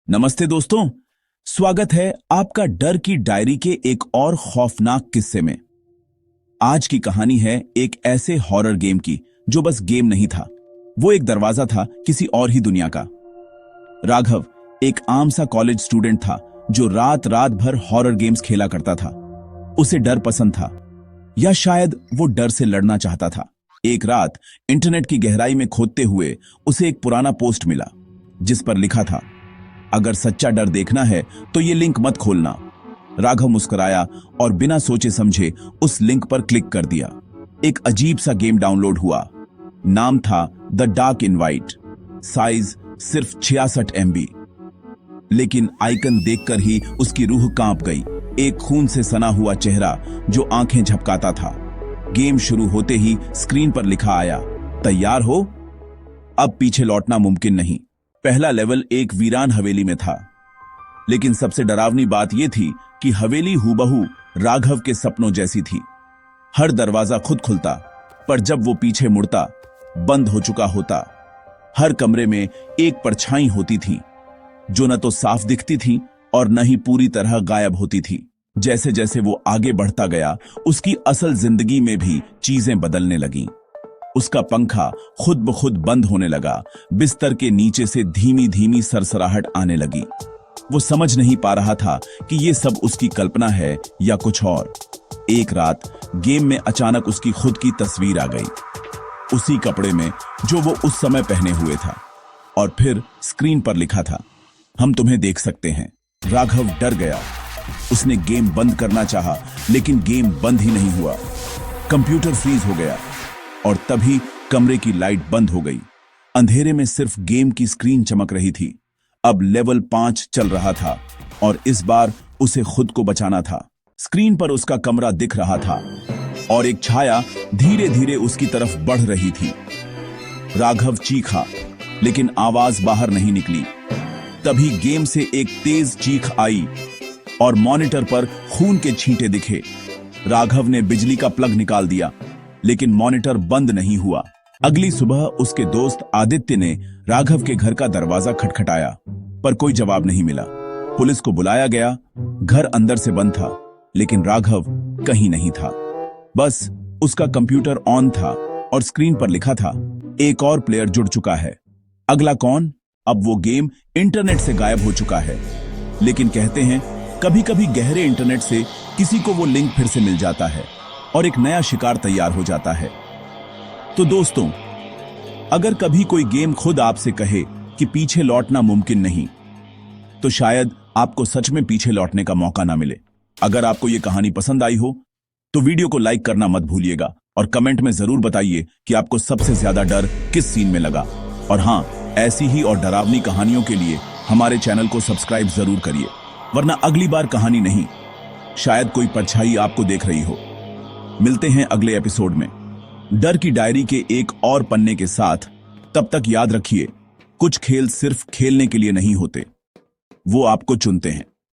नमस्ते दोस्तों, स्वागत है आपका डर की डायरी के एक और खौफनाक किस्से में। आज की कहानी है एक ऐसे हॉरर गेम की जो बस गेम नहीं था, वो एक दरवाजा था किसी और ही दुनिया का। राघव एक आम सा कॉलेज स्टूडेंट था जो रात रात भर हॉरर गेम्स खेला करता था। उसे डर पसंद था, या शायद वो डर से लड़ना चाहता था। एक रात इंटरनेट की गहराई में खोदते हुए उसे एक पुराना पोस्ट मिला जिस पर लिखा था, अगर सच्चा डर देखना है तो ये लिंक मत खोलना। राघव मुस्कुराया और बिना सोचे समझे उस लिंक पर क्लिक कर दिया। एक अजीब सा गेम डाउनलोड हुआ। नाम था द डार्क इनवाइट, साइज सिर्फ 66 MB। लेकिन आइकन देखकर ही उसकी रूह कांप गई। एक खून से सना हुआ चेहरा जो आंखें झपकाता था। गेम शुरू होते ही स्क्रीन पर लिखा आया, तैयार हो, अब पीछे लौटना मुमकिन नहीं। पहला लेवल एक वीरान हवेली में था, लेकिन सबसे डरावनी बात यह थी कि हवेली हूबहू राघव के सपनों जैसी थी। हर दरवाजा खुद खुलता, पर जब वो पीछे मुड़ता बंद हो चुका होता। हर कमरे में एक परछाई होती थी जो न तो साफ दिखती थी और न ही पूरी तरह गायब होती थी। जैसे जैसे वो आगे बढ़ता गया, उसकी असल जिंदगी में भी चीजें बदलने लगीं। उसका पंखा खुद ब खुद बंद होने लगा। बिस्तर के नीचे से धीमी धीमी सरसराहट आने लगी। वो समझ नहीं पा रहा था कि ये सब उसकी कल्पना है या कुछ और। एक रात गेम में अचानक उसकी खुद की तस्वीर आ गई, उसी कपड़े में जो वो उस समय पहने हुए था। और फिर स्क्रीन पर लिखा था, हम तुम्हें देख सकते हैं। राघव डर गया। उसने गेम बंद करना चाहा, लेकिन गेम बंद ही नहीं हुआ। कंप्यूटर फ्रीज हो गया और तभी कमरे की लाइट बंद हो गई। अंधेरे में सिर्फ गेम की स्क्रीन चमक रही थी। अब लेवल 5 चल रहा था और इस बार उसे खुद को बचाना था। स्क्रीन पर उसका कमरा दिख रहा था और एक छाया धीरे धीरे उसकी तरफ बढ़ रही थी। राघव चीखा, लेकिन आवाज बाहर नहीं निकली। तभी गेम से एक तेज चीख आई और मॉनिटर पर खून के छींटे दिखे। राघव ने बिजली का प्लग निकाल दिया, लेकिन मॉनिटर बंद नहीं हुआ। अगली सुबह उसके दोस्त आदित्य ने राघव के घर का दरवाजा खटखटाया, पर कोई जवाब नहीं मिला। पुलिस को बुलाया गया। घर अंदर से बंद था, लेकिन राघव कहीं नहीं था। बस उसका कंप्यूटर ऑन था और स्क्रीन पर लिखा था, एक और प्लेयर जुड़ चुका है। अगला कौन? अब वो गेम इंटरनेट से गायब हो चुका है। लेकिन कहते हैं कभी कभी गहरे इंटरनेट से किसी को वो लिंक फिर से मिल जाता है और एक नया शिकार तैयार हो जाता है। तो दोस्तों, अगर कभी कोई गेम खुद आपसे कहे कि पीछे लौटना मुमकिन नहीं, तो शायद आपको सच में पीछे लौटने का मौका ना मिले। अगर आपको यह कहानी पसंद आई हो तो वीडियो को लाइक करना मत भूलिएगा और कमेंट में जरूर बताइए कि आपको सबसे ज्यादा डर किस सीन में लगा। और हां, ऐसी ही और डरावनी कहानियों के लिए हमारे चैनल को सब्सक्राइब जरूर करिए, वरना अगली बार कहानी नहीं, शायद कोई परछाई आपको देख रही हो। मिलते हैं अगले एपिसोड में डर की डायरी के एक और पन्ने के साथ। तब तक याद रखिए, कुछ खेल सिर्फ खेलने के लिए नहीं होते, वो आपको चुनते हैं।